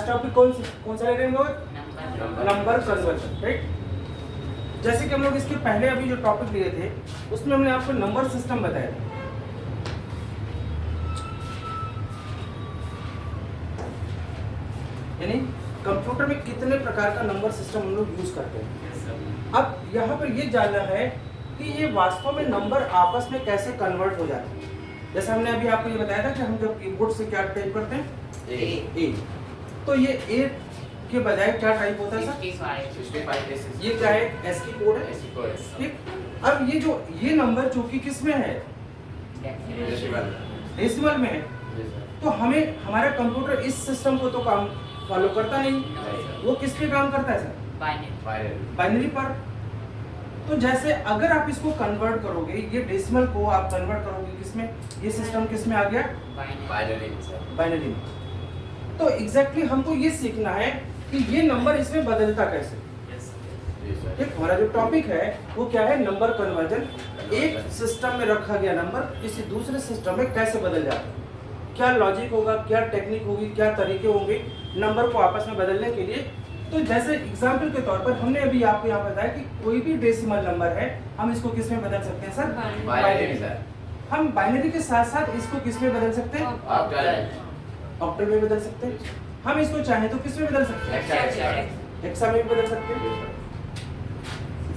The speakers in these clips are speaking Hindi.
टॉपिक कौन सा ले रहे हैं हम लोग? Number conversion, right. जैसे कि हम लोग इसके पहले अभी जो टॉपिक लिए थे उसमें हमने आपको नंबर सिस्टम बताया था। यानी कंप्यूटर में कितने प्रकार का नंबर सिस्टम हम लोग यूज करते हैं। अब यहाँ पर ये जानना है कि ये वास्तव में नंबर आपस में कैसे कन्वर्ट हो जाते हैं। जैसे हमने अभी आपको ये बताया था कि हम जब कीबोर्ड से क्या टाइप करते हैं ए, तो ये ए के बजाय क्या टाइप होता है सर? ये क्या है? एस की कोड है, ठीक। अब ये नंबर जो कि किस में है? डेसिमल में है। तो हमें हमारा कंप्यूटर इस सिस्टम को तो काम फॉलो करता नहीं, वो किस पे काम करता है सर? बाइनरी पर। तो जैसे अगर आप इसको कन्वर्ट करोगे, ये डेसिमल को आप कन्वर्ट करोगे किसमें? ये सिस्टम किसमें आ गया? बाइनरी में। तो एग्जैक्टली हमको ये सीखना है कि ये नंबर इसमें बदलता कैसे। ठीक, हमारा जो टॉपिक है वो क्या है? Number conversion. एक सिस्टम में रखा गया नंबर किसी दूसरे सिस्टम में कैसे बदल जाता है, क्या लॉजिक होगा, क्या टेक्निक होगी, क्या तरीके होंगे नंबर को आपस में बदलने के लिए। तो जैसे एग्जाम्पल के तौर पर हमने अभी आपको यहाँ बताया कि कोई भी डेसिमल नंबर है हम इसको किस में बदल सकते हैं सर? बाइनरी। हम बाइनरी के साथ साथ इसको किस में बदल सकते हैं? ऑक्टल में बदल सकते हैं। हम इसको चाहें तो किस में बदल सकते हैं? हेक्सा में भी बदल सकते हैं।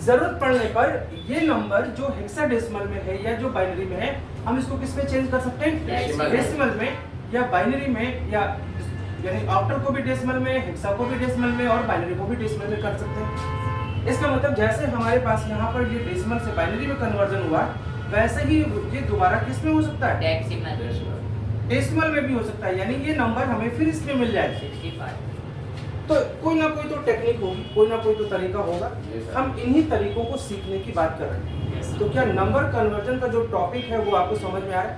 जरूरत पड़ने पर ये नंबर जो हेक्साडेसिमल में है या जो बाइनरी में है हम इसको किस में चेंज कर सकते हैं? डेसिमल में या बाइनरी में, या यानी ऑक्टल को भी डेसिमल में, हेक्सा को भी डेसिमल में और बाइनरी को भी डेसिमल में कर सकते हैं। इसका मतलब जैसे हमारे पास यहाँ पर ये डेसिमल से बाइनरी में कन्वर्जन हुआ, वैसे ही ये दोबारा किस में हो सकता है? डेसिमल में भी हो सकता है। यानी ये नंबर हमें फिर इसमें मिल जाएगा। तो कोई ना कोई तो टेक्निक होगी, कोई ना कोई तो तरीका होगा। हम इन्हीं तरीकों को सीखने की बात कर रहे हैं। तो क्या नंबर कन्वर्जन का जो टॉपिक है वो आपको समझ में आ रहा है?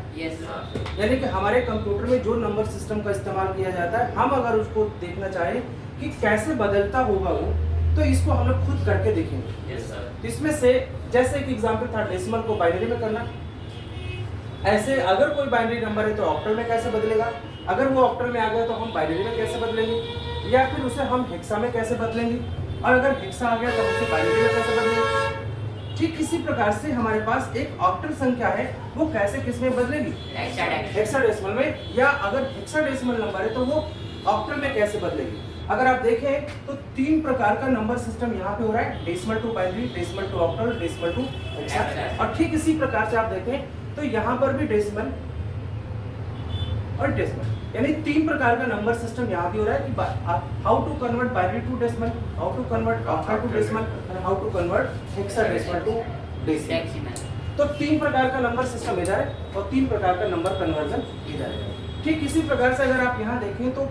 यानी कि हमारे कंप्यूटर में जो नंबर सिस्टम का इस्तेमाल किया जाता है, हम अगर उसको देखना चाहें कि कैसे बदलता होगा वो, तो इसको हम लोग खुद करके देखेंगे। इसमें से जैसे एक एग्जाम्पल था डेसिमल को बाइनरी में करना। ऐसे अगर कोई बाइनरी नंबर है तो ऑक्टल में कैसे बदलेगा, अगर वो ऑक्टल में आ गया तो हम बाइनरी में कैसे बदलेंगे, या फिर उसे हम हेक्सा में कैसे बदलेंगे, और अगर हेक्सा आ गया तो उसे बाइनरी में कैसे बदलेंगे। ठीक इसी प्रकार से हमारे पास एक ऑक्टल संख्या है, वो कैसे किस में बदलेगी? हेक्साडेसिमल में। या अगर हेक्साडेसिमल नंबर है तो वो ऑक्टल में कैसे बदलेगी। अगर आप देखें तो 3 प्रकार का नंबर सिस्टम यहाँ पे हो रहा है, decimal to binary, decimal to octal, decimal to hexa. और ठीक इसी प्रकार से आप देखें तो यहाँ पर भी डेसिमल और डेसिमल, यानी 3 प्रकार का नंबर सिस्टम यहाँ भी हो रहा है कि how to convert binary to decimal, how to convert octal to decimal, और how to convert hexadecimal to decimal. तो 3 प्रकार का नंबर सिस्टम इधर है और 3 प्रकार का नंबर कन्वर्जन इधर है। ठीक इसी प्रकार से अगर आप यहाँ देखें तो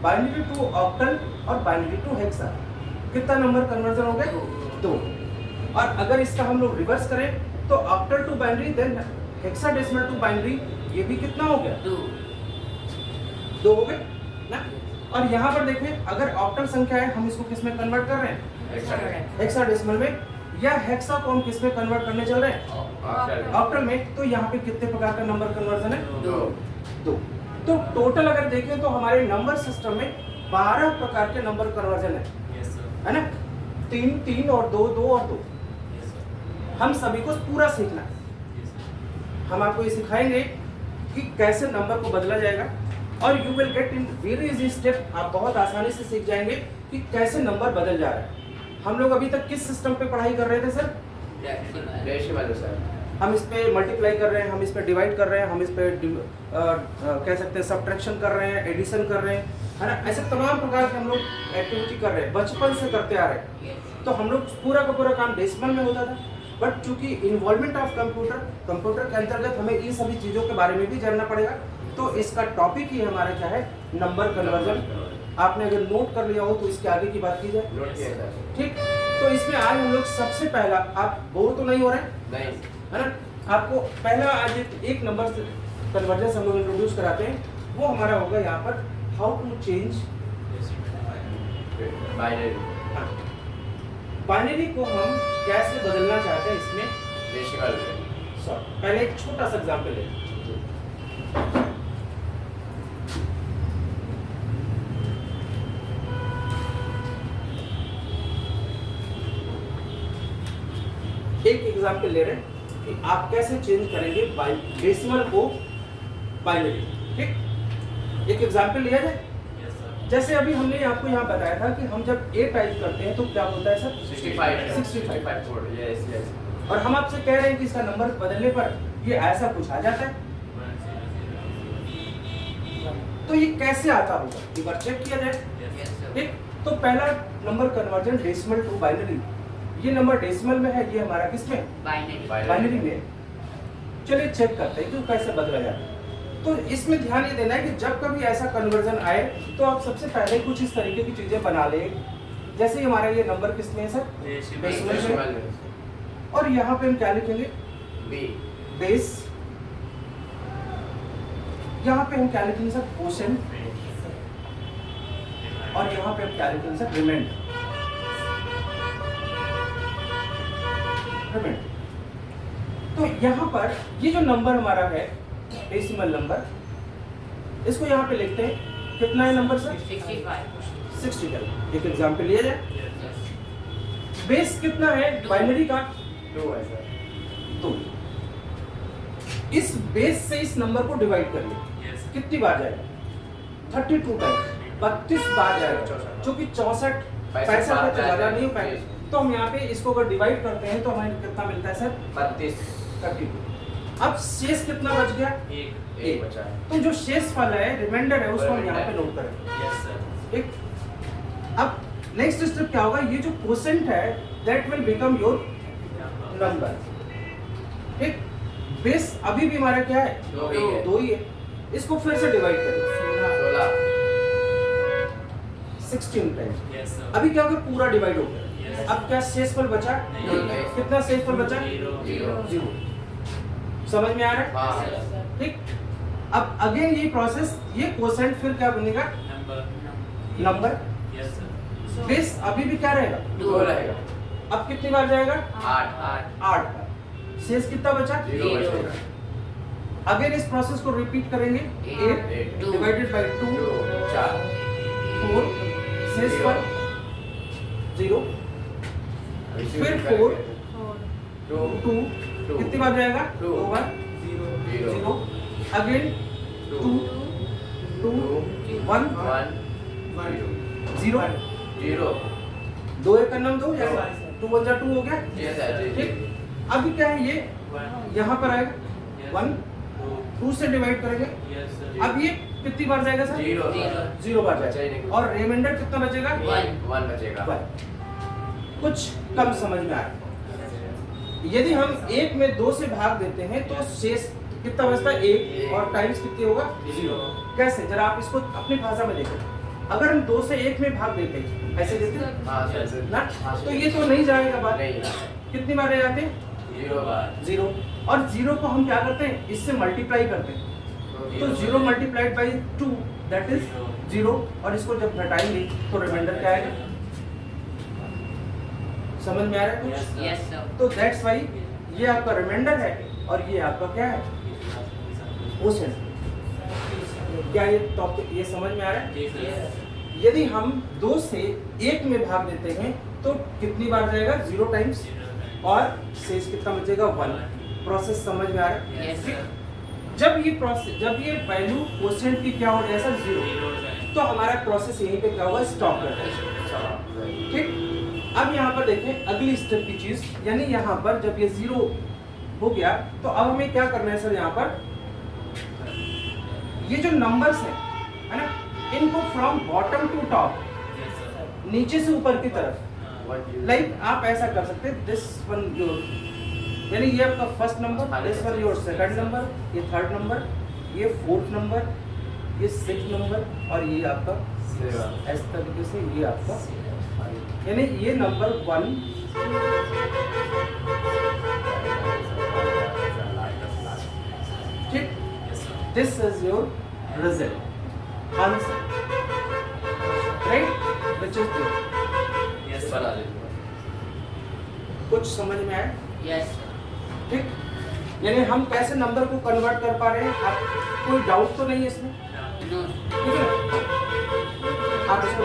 बाइनरी टू ऑक्टल और बाइनरी टू हेक्सा, कितना नंबर कन्वर्जन हो गया? 2। और अगर इसका हम लोग रिवर्स करें तो octal to binary then hexadecimal to binary, ये भी कितना हो गया? 2 हो गए ना। और यहाँ पर देखें अगर ऑक्टल संख्या है हम इसको किस में कन्वर्ट कर रहे हैं? हेक्साडेसिमल में। या हेक्सा को हम किस में कन्वर्ट करने चल रहे हैं? ऑक्टल में। तो यहाँ पे कितने प्रकार का नंबर कन्वर्जन है? 2। तो टोटल अगर देखें तो हमारे नंबर सिस्टम में 12 प्रकार के नंबर कन्वर्जन है ना। 3 3 और 2 2 और 2। हम सभी को पूरा सीखना है। हम आपको ये सिखाएंगे कि कैसे नंबर को बदला जाएगा, और you will get in very easy step. आप बहुत आसानी से सीख जाएंगे कि कैसे नंबर बदल जा रहा है। हम लोग अभी तक किस सिस्टम पे पढ़ाई कर रहे थे सर? हम इस पे मल्टीप्लाई कर रहे हैं, हम इस पे डिवाइड कर रहे हैं, हम इस पे कह सकते हैं सब्ट्रैक्शन कर रहे हैं, एडिशन कर रहे हैं, है ना। ऐसे तमाम प्रकार के हम लोग एक्टिविटी कर रहे हैं, बचपन से करते आ रहे हैं। तो हम लोग पूरा का पूरा काम डेसिमल में होता था, बट चूंकि इन्वॉल्वमेंट ऑफ कंप्यूटर के अंतर्गत हमें इन सभी चीज़ों के बारे में भी जानना पड़ेगा। तो इसका टॉपिक ही हमारा क्या है? Number conversion. आपने अगर नोट कर लिया हो तो इसके आगे की बात की जाए, ठीक। तो इसमें आज हम लोग सबसे पहला, आप बोर तो नहीं हो रहे हैं, है ना। आपको पहला आज एक नंबर कन्वर्जन हम लोग इंट्रोड्यूस कराते हैं, वो हमारा होगा यहाँ पर हाउ टू चेंज बाइनरी को हम कैसे बदलना चाहते हैं इसमें। पहले एक छोटा सा एग्जाम्पल है। एक एग्जाम्पल ले रहे हैं कि आप कैसे चेंज करेंगे डेसिमल को बाइनरी। ठीक, एक एग्जाम्पल लिया जाए। जैसे अभी हमने आपको यहाँ बताया था कि हम जब A टाइप करते हैं तो क्या होता है सर? 65। और हम आपसे कह रहे हैं कि इसका नंबर बदलने पर ये ऐसा कुछ आ जाता है। तो ये कैसे आता होगा एक बार चेक किया जाए। ठीक, तो पहला number conversion decimal to binary. ये नंबर डेसिमल में है, ये हमारा किस में? बाइनरी में। चलिए चेक करते हैं कि कैसे बदला जाता है। तो इसमें ध्यान ये देना है कि जब कभी ऐसा कन्वर्जन आए तो आप सबसे पहले कुछ इस तरीके की चीजें बना ले। जैसे हमारा ये नंबर किसमें है सर? डेसिमल में। और यहाँ पे हम क्या लिखेंगे? बेस। यहाँ पे हम क्या लिखेंगे सर? क्वोशिएंट। और यहाँ पे हम क्या लिखेंगे सर? रिमाइंडर। तो यहाँ पर ये जो नंबर हमारा है डेसिमल नंबर, इसको यहाँ पे लिखते हैं। कितना है नंबर सर? 65। एक एग्जाम्पल लिया जाए। बेस कितना है बाइनरी का? 2 है सर। 2। इस बेस से इस नंबर को डिवाइड कर ले। कितनी बार जाएगा? 32 टाइम, 32 बार जाएगा। क्योंकि 64 65 तो ज्यादा नहीं हो पाएगा। तो हम यहाँ पे इसको अगर डिवाइड करते हैं तो हमें कितना मिलता है सर? 32। अब शेष कितना बच गया? एक बचा है। तो जो शेष वाला है, रिमाइंडर है, उसको हम यहाँ पे नोट करेंगे। ठीक, अब नेक्स्ट स्टेप क्या होगा? ये जो क्वोशिएंट है that will become your number. ठीक, बेस अभी भी हमारा क्या है? 2 ही है। इसको फिर से डिवाइड करें 16 टाइम्स। अभी क्या होगा? पूरा डिवाइड हो गया। अब क्या शेषफल बचा? कितना शेषफल बचा? 0। समझ में आ रहा है? ठीक, अब अगेन ये प्रोसेस, ये क्वोशिएंट फिर क्या बनेगा? नंबर। बेस अभी भी क्या रहेगा? 2 रहेगा। अब कितनी बार जाएगा? 8 बार। शेष कितना बचा? 0। अगेन इस प्रोसेस को रिपीट करेंगे। 8 डिवाइडेड बाय 2 4 शेष पर 0। फिर 4 2 कितनी बार जाएगा? 2 बार। 0 अगेन 2 1 0 2 एक का नाम 2 जैसा 2 1 जा 2 हो गया। ठीक, अभी क्या है? ये यहाँ पर आएगा 1 2 से डिवाइड करेंगे। अब ये कितनी बार जाएगा सर? 0 बार जाएगा। और रिमाइंडर कितना बचेगा? 1 बचेगा। कुछ कम समझ में आया। यदि हम 1 में 2 से भाग देते हैं तो शेष कितना बचता है? 1 और टाइम्स कितनी होगा? 0। कैसे? जरा आप इसको अपनी भाषा में देखो। अगर हम 2 से 1 में भाग देते हैं, ऐसे देते हैं ना, तो ये तो नहीं जाएगा बात। कितनी बार जाते हैं? 0। और 0 को हम क्या करते हैं? इससे मल्टीप्लाई करते हैं। तो 0 मल्टीप्लाइड बाई 2 दैट इज 0। और इसको जब घटाएंगे तो रिमाइंडर क्या आएगा? समझ में आ रहा है कुछ? Yes, sir. तो दैट्स वाई ये आपका रिमाइंडर है और ये आपका क्या है? क्वोशिएंट। क्या ये टॉपिक ये समझ में आ रहा है? यदि हम 2 से 1 में भाग देते हैं तो कितनी बार जाएगा? 0 टाइम्स। और शेष कितना बचेगा? 1। प्रोसेस समझ में आ रहा है? Yes, sir. जब ये वैल्यू क्वोशिएंट की क्या हो जाए सर? 0, तो हमारा प्रोसेस यहीं पे क्या होगा? स्टॉप कर देगा। ठीक, अब यहाँ पर देखें अगली स्टेप की चीज, यानी यहाँ पर जब ये 0 हो गया तो अब हमें क्या करना है सर? यहाँ पर ये जो नंबर्स हैं, है ना, इनको फ्रॉम बॉटम टू टॉप, नीचे से ऊपर की तरफ, लाइक आप ऐसा कर सकते हैं। दिस वन योर, यानी ये आपका first number, this one your second number, ये थर्ड नंबर, ये फोर्थ नंबर, ये सिक्स्थ नंबर, और ये आपका इस तरीके से ये आपका, यानी ये नंबर 1 ठीक, this is your result answer, right, which is good. कुछ समझ में आया? यस। ठीक, यानी हम कैसे नंबर को कन्वर्ट कर पा रहे हैं, आप कोई डाउट तो नहीं है इसमें? नो। ठीक है, आप इसको